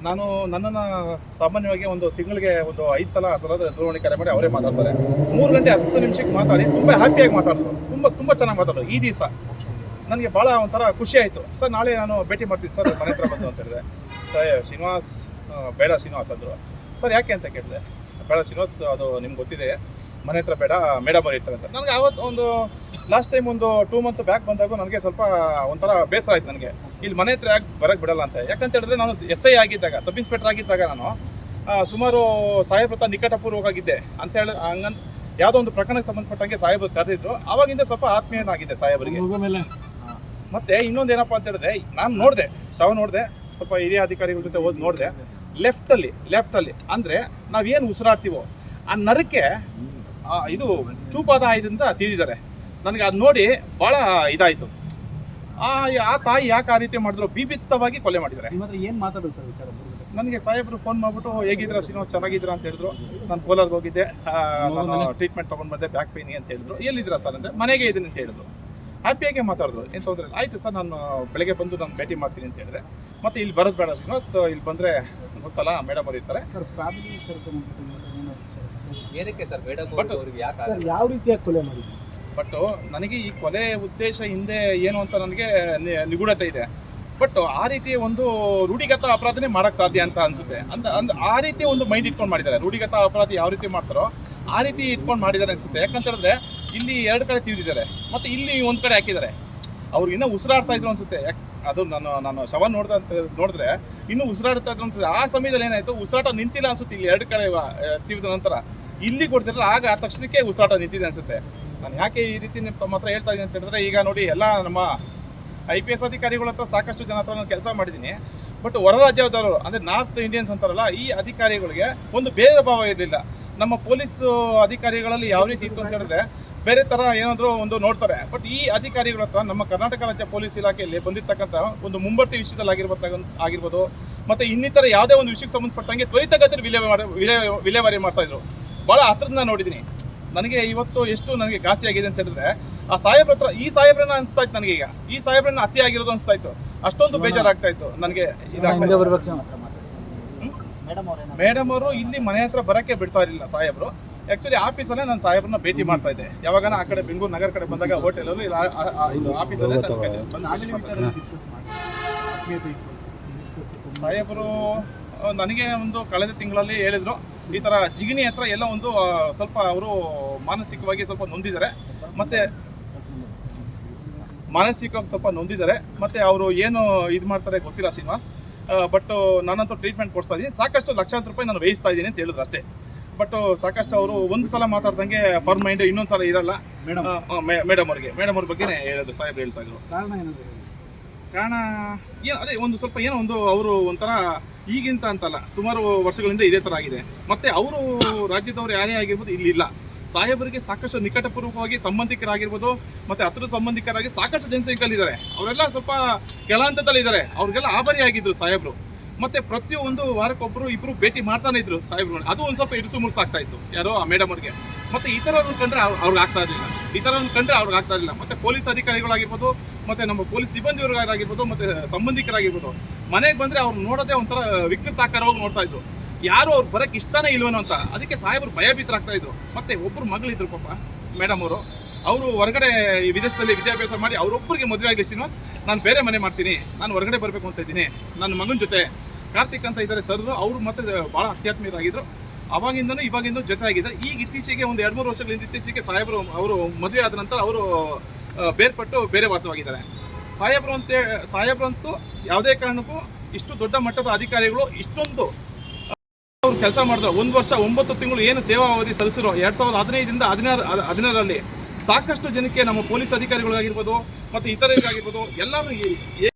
ನಾನು ನನ್ನನ್ನು ಸಾಮಾನ್ಯವಾಗಿ ಒಂದು ತಿಂಗಳಿಗೆ ಒಂದು 5 ಸಲ 6 ಸಲ ದೂರವಾಣಿ ಕರೆ ಮಾಡಿ ಅವರೇ ಮಾತಾಡ್ತಾರೆ. 3 ಗಂಟೆ 10 ನಿಮಿಷಕ್ಕೆ ಮಾತಾಡಿ ತುಂಬ ಹ್ಯಾಪಿಯಾಗಿ ಮಾತಾಡಿದ್ರು, ತುಂಬ ಚೆನ್ನಾಗಿ ಮಾತಾಡೋದು. ಈ ದಿವಸ ನನಗೆ ಭಾಳ ಒಂಥರ ಖುಷಿ ಆಯಿತು. ಸರ್ ನಾಳೆ ನಾನು ಭೇಟಿ ಮಾಡ್ತೀನಿ ಸರ್ ಮನೆ ಹತ್ರ ಬಂದು ಅಂತ ಹೇಳಿದೆ. ಸರ್ ಶ್ರೀನಿವಾಸ್ ಬೇಡ ಶ್ರೀನಿವಾಸ್ ಅಂದರು. ಸರ್ ಯಾಕೆ ಅಂತ ಕೇಳಿದೆ. ಬೇಡ ಶ್ರೀನಿವಾಸ್, ಅದು ನಿಮ್ಗೆ ಗೊತ್ತಿದೆ, ಮನೆ ಹತ್ರ ಬೇಡ, ಮೇಡಮ್ ಅವ್ರು ಇರ್ತಾರೆ ಅಂತ. ನನಗೆ ಆವತ್ತು ಒಂದು ಲಾಸ್ಟ್ ಟೈಮ್ ಒಂದು 2 ಮಂತ್ ಬ್ಯಾಕ್ ಬಂದಾಗ ನನಗೆ ಸ್ವಲ್ಪ ಒಂಥರ ಬೇಸರ ಆಯ್ತು ನನಗೆ, ಇಲ್ಲಿ ಮನೆ ಹತ್ರ ಯಾಕೆ ಬರೋಕ್ಕೆ ಬಿಡಲ್ಲ ಅಂತ. ಯಾಕಂತ ಹೇಳಿದ್ರೆ ನಾನು SI ಆಗಿದ್ದಾಗ, ಸಬ್ ಇನ್ಸ್ಪೆಕ್ಟರ್ ಆಗಿದ್ದಾಗ ನಾನು ಸುಮಾರು ಸಾಹೇಬ್ರ ಹತ್ರ ನಿಕಟಪೂರ್ವವಾಗಿದ್ದೆ ಅಂತ ಹೇಳಿ ಹಂಗಂತ ಯಾವುದೋ ಒಂದು ಪ್ರಕರಣಕ್ಕೆ ಸಂಬಂಧಪಟ್ಟಂಗೆ ಸಾಹೇಬ್ರು ಕರೆದಿದ್ರು. ಆವಾಗಿಂದ ಸ್ವಲ್ಪ ಆತ್ಮೀಯನಾಗಿದೆ ಸಾಹೇಬರಿಗೆ. ಮತ್ತೆ ಇನ್ನೊಂದು ಏನಪ್ಪ ಅಂತ ಹೇಳಿದ್ರೆ, ನಾನು ನೋಡಿದೆ, ಶವ ನೋಡಿದೆ, ಸ್ವಲ್ಪ ಹಿರಿಯ ಅಧಿಕಾರಿಗಳ ಜೊತೆ ಓದಿ ನೋಡಿದೆ. ಲೆಫ್ಟಲ್ಲಿ ಅಂದರೆ ನಾವೇನು ಉಸಿರಾಡ್ತೀವೋ ಆ ನರಕ್ಕೆ ಇದು ಚೂಪಾದ ಆಯುಧದಿಂದ ತಿಂದಿದ್ದಾರೆ. ನನಗೆ ಅದು ನೋಡಿ ಭಾಳ ಇದಾಯಿತು. ಆ ತಾಯಿ ಯಾಕೆ ಆ ರೀತಿ ಮಾಡಿದ್ರು, ಬೀಭಿಸ್ತವಾಗಿ ಕೊಲೆ ಮಾಡಿದ್ದಾರೆ. ಏನು ಮಾತಾಡೋದು ಸರ್ ವಿಚಾರ? ನನಗೆ ಸಾಹೇಬರು ಫೋನ್ ಮಾಡಿಬಿಟ್ಟು ಹೇಗಿದ್ದೀರಾ ಶ್ರೀನಿವಾಸ್, ಚೆನ್ನಾಗಿದ್ದೀರಾ ಅಂತ ಹೇಳಿದ್ರು. ನಾನು ಕೋಲಾರ್ಗೆ ಹೋಗಿದ್ದೆ, ನಾನು ಟ್ರೀಟ್ಮೆಂಟ್ ತೊಗೊಂಡು ಬಂದೆ, ಬ್ಯಾಕ್ ಪೇನಿ ಅಂತ ಹೇಳಿದ್ರು. ಎಲ್ಲಿದ್ದೀರಾ ಸರ್ ಅಂದರೆ ಮನೆಗೆ ಇದ್ದೀನಿ ಅಂತ ಹೇಳಿದ್ರು. ಹ್ಯಾಪಿಯಾಗೆ ಮಾತಾಡಿದ್ರು, ಏನು ತೊಂದರೆ ಇಲ್ಲ. ಆಯಿತು ಸರ್, ನಾನು ಬೆಳಗ್ಗೆ ಬಂದು ನಾನು ಭೇಟಿ ಮಾಡ್ತೀನಿ ಅಂತ ಹೇಳಿದ್ರೆ. ಮತ್ತು ಇಲ್ಲಿ ಬರೋದು ಬೇಡ ಶ್ರೀನಿವಾಸ್, ಇಲ್ಲಿ ಬಂದರೆ ಗೊತ್ತಲ್ಲ ಮೇಡಮ್ ಅವ್ರು ಇರ್ತಾರೆ. ಸರ್ ಫ್ಯಾಮಿಲಿ ಏನಕ್ಕೆ ಸರ್ ಮೇಡಮ್ ಅವ್ರಿಗೆ ಯಾಕೆ ಸರ್ ಯಾವ ರೀತಿಯಾಗಿ ಕೊಲೆ ಮಾಡಿದ್ರು? ಬಟ್ ನನಗೆ ಈ ಕೊಲೆ ಉದ್ದೇಶ ಹಿಂದೆ ಏನು ಅಂತ ನನಗೆ ನಿಗೂಢತೆ ಇದೆ. ಬಟ್ ಆ ರೀತಿ ಒಂದು ರೂಢಿಗತ ಅಪರಾಧನೇ ಮಾಡೋಕ್ಕೆ ಸಾಧ್ಯ ಅಂತ ಅನಿಸುತ್ತೆ. ಆ ರೀತಿ ಒಂದು ಮೈಂಡ್ ಇಟ್ಕೊಂಡು ಮಾಡಿದ್ದಾರೆ. ರೂಢಿಗತ ಅಪರಾಧ ಯಾವ ರೀತಿ ಮಾಡ್ತಾರೋ ಆ ರೀತಿ ಇಟ್ಕೊಂಡು ಮಾಡಿದ್ದಾರೆ ಅನಿಸುತ್ತೆ. ಯಾಕಂತ ಹೇಳಿದ್ರೆ ಇಲ್ಲಿ 2 ಕಡೆ ತಿವಿದಿದ್ದಾರೆ, ಮತ್ತು ಇಲ್ಲಿ ಒಂದು ಕಡೆ ಹಾಕಿದ್ದಾರೆ. ಅವ್ರು ಇನ್ನೂ ಉಸಿರಾಡ್ತಾ ಇದ್ರು ಅನಿಸುತ್ತೆ. ಅದು ನಾನು ಶವ ನೋಡಿದ್ರೆ ಇನ್ನೂ ಉಸಿರಾಡ್ತಾ ಇದ್ರು ಅನ್ಸುತ್ತೆ. ಆ ಸಮಯದಲ್ಲಿ ಏನಾಯಿತು, ಉಸಿರಾಟ ನಿಂತಿಲ್ಲ ಅನಿಸುತ್ತೆ. ಇಲ್ಲಿ 2 ಕಡೆ ತಿವಿದ ನಂತರ ಇಲ್ಲಿ ಕೊಡ್ತಿರಲ್ಲ, ಆಗ ಆ ತಕ್ಷಣಕ್ಕೆ ಉಸಿರಾಟ ನಿಂತಿದೆ ಅನಿಸುತ್ತೆ. ನಾನು ಯಾಕೆ ಈ ರೀತಿ ತಮ್ಮ ಹತ್ರ ಹೇಳ್ತಾ ಇದ್ದೀನಿ ಅಂತ ಹೇಳಿದ್ರೆ, ಈಗ ನೋಡಿ, ಎಲ್ಲ ನಮ್ಮ IPS ಅಧಿಕಾರಿಗಳ ಹತ್ರ ಸಾಕಷ್ಟು ಜನ ಹತ್ರ ನಾನು ಕೆಲಸ ಮಾಡಿದ್ದೀನಿ. ಬಟ್ ಹೊರ ರಾಜ್ಯದವರು ಅಂದರೆ ನಾರ್ತ್ ಇಂಡಿಯನ್ಸ್ ಅಂತಾರಲ್ಲ, ಈ ಅಧಿಕಾರಿಗಳಿಗೆ ಒಂದು ಭೇದ ಭಾವ ಇರಲಿಲ್ಲ. ನಮ್ಮ ಪೊಲೀಸ್ ಅಧಿಕಾರಿಗಳಲ್ಲಿ ಯಾವ ರೀತಿ ಇತ್ತು ಅಂತ ಹೇಳಿದ್ರೆ ಬೇರೆ ಥರ ಏನಾದರೂ ಒಂದು ನೋಡ್ತಾರೆ. ಬಟ್ ಈ ಅಧಿಕಾರಿಗಳ ಹತ್ರ ನಮ್ಮ ಕರ್ನಾಟಕ ರಾಜ್ಯ ಪೊಲೀಸ್ ಇಲಾಖೆಯಲ್ಲಿ ಬಂದಿರ್ತಕ್ಕಂಥ ಒಂದು ಮುಂಬರ್ತಿ ವಿಷಯದಲ್ಲಿ ಆಗಿರ್ಬೋದು, ಮತ್ತು ಇನ್ನಿತರ ಯಾವುದೇ ಒಂದು ವಿಷಯಕ್ಕೆ ಸಂಬಂಧಪಟ್ಟಂಗೆ ತ್ವರಿತಗತಿಯಲ್ಲಿ ವಿಲೇವಾರಿ ಮಾಡ್ತಾಯಿದ್ರು. ಭಾಳ ಹತ್ರದಿಂದ ನೋಡಿದ್ದೀನಿ. ನನಗೆ ಇವತ್ತು ಎಷ್ಟು ನನಗೆ ಘಾಸಿ ಆಗಿದೆ ಅಂತ ಹೇಳಿದ್ರೆ, ಆ ಸಾಹೇಬ್ರ ಹತ್ರ ಈ ಸಾಹೇಬ್ರನ್ನ ಅನಿಸ್ತಾ ಇತ್ತು ನನಗೆ. ಈಗ ಈ ಸಾಹೇಬ್ರನ್ನ ಅತಿ ಆಗಿರೋದು ಅನಿಸ್ತಾ ಇತ್ತು. ಅಷ್ಟೊಂದು ಬೇಜಾರಾಗ್ತಾ ಇತ್ತು ನನಗೆ. ಮೇಡಮ್ ಅವರು ಇಲ್ಲಿ ಮನೆ ಹತ್ರ ಬರೋಕ್ಕೆ ಬಿಡ್ತಾ ಇರಲಿಲ್ಲ ಸಾಹೇಬ್ರು. ಆ್ಯಕ್ಚುಲಿ ಆಫೀಸಲ್ಲೇ ನಾನು ಸಾಹೇಬ್ರನ್ನ ಭೇಟಿ ಮಾಡ್ತಾ ಇದ್ದೆ. ಯಾವಾಗನ ಆ ಕಡೆ ಬೆಂಗಳೂರು ನಗರ ಕಡೆ ಬಂದಾಗ ಹೋಟೆಲಲ್ಲಿ ಇದು ಆಫೀಸಲ್ಲೇ ಸಾಹೇಬರು ನನಗೆ ಒಂದು ಕಳೆದ ತಿಂಗಳಲ್ಲಿ ಹೇಳಿದರು, ಈ ಥರ ಜಿಗಣಿ ಹತ್ರ ಎಲ್ಲ ಒಂದು ಸ್ವಲ್ಪ ಅವರು ಮಾನಸಿಕವಾಗಿ ಸ್ವಲ್ಪ ನೊಂದಿದ್ದಾರೆ, ಮತ್ತು ಅವರು ಏನು ಇದು ಮಾಡ್ತಾರೆ ಗೊತ್ತಿಲ್ಲ ಶ್ರೀನಿವಾಸ್. ಬಟ್ ನಾನಂತೂ ಟ್ರೀಟ್ಮೆಂಟ್ ಕೊಡ್ತಾ ಇದ್ದೀನಿ, ಸಾಕಷ್ಟು ಲಕ್ಷಾಂತರ ರೂಪಾಯಿ ನಾನು ವ್ಯಯಿಸ್ತಾ ಇದ್ದೀನಿ ಅಂತ ಹೇಳಿದ್ರು ಅಷ್ಟೇ. ಬಟ್ ಸಾಕಷ್ಟು ಅವರು ಒಂದು ಸಲ ಮಾತಾಡ್ದಂಗೆ ಫರ್ ಮೈಂಡ್ ಇನ್ನೊಂದು ಸಲ ಇರಲ್ಲ. ಮೇಡಮ್ ಅವ್ರ ಬಗ್ಗೆನೇ ಹೇಳೋದು ಸಾಹೇಬ್ರು ಹೇಳ್ತಾ ಇದ್ರು. ಕಾರಣ ಅದೇ ಒಂದು ಸ್ವಲ್ಪ ಏನೋ ಒಂದು ಅವರು ಒಂಥರ ಈಗಿಂತ ಅಂತಲ್ಲ, ಸುಮಾರು ವರ್ಷಗಳಿಂದ ಇದೇ ಥರ ಆಗಿದೆ. ಮತ್ತು ಅವರು ರಾಜ್ಯದವರು ಯಾರೇ ಆಗಿರ್ಬೋದು ಇಲ್ಲಿ ಇಲ್ಲ. ಸಾಹೇಬರಿಗೆ ಸಾಕಷ್ಟು ನಿಕಟಪೂರ್ವಕವಾಗಿ ಸಂಬಂಧಿಕರಾಗಿರ್ಬೋದು, ಮತ್ತು ಹತ್ತಿರದ ಸಂಬಂಧಿಕರಾಗಿ ಸಾಕಷ್ಟು ಜನಸಂಖ್ಯೆಗಳಿದ್ದಾರೆ. ಅವರೆಲ್ಲ ಸ್ವಲ್ಪ ಕೆಳ ಹಂತದಲ್ಲಿದ್ದಾರೆ. ಅವ್ರಿಗೆಲ್ಲ ಆಭಾರಿ ಆಗಿದ್ರು ಸಾಹೇಬರು. ಮತ್ತು ಪ್ರತಿಯೊಂದು ವಾರಕ್ಕೊಬ್ಬರು ಇಬ್ಬರು ಭೇಟಿ ಮಾಡ್ತಾನೆ ಇದ್ರು ಸಾಹೇಬ್ರು. ಅದು ಒಂದು ಸ್ವಲ್ಪ ಇರುಸು ಮುರುಸಾಗ್ತಾ ಇತ್ತು ಯಾರೋ ಆ ಮೇಡಮ್ ಅವ್ರಿಗೆ. ಮತ್ತು ಈ ಥರವ್ರನ್ನ ಕಂಡ್ರೆ ಅವ್ರಿಗೆ ಆಗ್ತಾ ಇರಲಿಲ್ಲ. ಮತ್ತು ಪೊಲೀಸ್ ಅಧಿಕಾರಿಗಳಾಗಿರ್ಬೋದು, ಮತ್ತು ನಮ್ಮ ಪೊಲೀಸ್ ಸಿಬ್ಬಂದಿಯವರಾಗಿರ್ಬೋದು, ಮತ್ತು ಸಂಬಂಧಿಕರಾಗಿರ್ಬೋದು, ಮನೆಗೆ ಬಂದರೆ ಅವ್ರು ನೋಡೋದೇ ಒಂಥರ ವಿಕೃತಾಕಾರವಾಗಿ ನೋಡ್ತಾ ಇದ್ರು. ಯಾರು ಅವ್ರು ಬರೋಕ್ಕೆ ಇಷ್ಟನೇ ಇಲ್ವೇನೋ ಅಂತ. ಅದಕ್ಕೆ ಸಾಹೇಬರು ಭಯಭೀತರಾಗ್ತಾ ಇದ್ರು. ಮತ್ತು ಒಬ್ಬರು ಮಗಳಿದ್ರು ಪಾಪ ಮೇಡಮ್ ಅವರು ಹೊರಗಡೆ ವಿದೇಶದಲ್ಲಿ ವಿದ್ಯಾಭ್ಯಾಸ ಮಾಡಿ ಅವರೊಬ್ಬರಿಗೆ ಮದುವೆ ಆಗಿ ಶ್ರೀನಿವಾಸ್, ನಾನು ಬೇರೆ ಮನೆ ಮಾಡ್ತೀನಿ, ನಾನು ಹೊರಗಡೆ ಬರಬೇಕು ಅಂತ ಇದ್ದೀನಿ, ನನ್ನ ಮಗನ ಜೊತೆ ಕಾರ್ತಿಕ್ ಅಂತ ಇದ್ದಾರೆ ಸರ್. ಅವರು ಮತ್ತೆ ಭಾಳ ಅತ್ಯಾತ್ಮೀಯರಾಗಿದ್ದರು. ಅವಾಗಿಂದನೂ ಇವಾಗಿಂದೂ ಜೊತೆ ಆಗಿದ್ದಾರೆ. ಈಗ ಇತ್ತೀಚೆಗೆ ಒಂದು 2-3 ವರ್ಷಗಳಿಂದ ಇತ್ತೀಚೆಗೆ ಅವರು ಮದುವೆ ಆದ ನಂತರ ಅವರು ಬೇರ್ಪಟ್ಟು ಬೇರೆ ವಾಸವಾಗಿದ್ದಾರೆ. ಸಾಹೇಬ್ರಂತೂ ಯಾವುದೇ ಕಾರಣಕ್ಕೂ ಇಷ್ಟು ದೊಡ್ಡ ಮಟ್ಟದ ಅಧಿಕಾರಿಗಳು ಇಷ್ಟೊಂದು ಅವ್ರು ಕೆಲಸ ಮಾಡಿದ್ರು. 1 ವರ್ಷ 9 ತಿಂಗಳು ಏನು ಸೇವಾ ಅವಧಿ ಸಲ್ಲಿಸಿರೋ 2015ರಿಂದ 16ರಲ್ಲಿ ಸಾಕಷ್ಟು ಜನಕ್ಕೆ ನಮ್ಮ ಪೊಲೀಸ್ ಅಧಿಕಾರಿಗಳಾಗಿರ್ಬೋದು, ಮತ್ತು ಇತರರಿಗಾಗಿರ್ಬೋದು, ಎಲ್ಲರೂ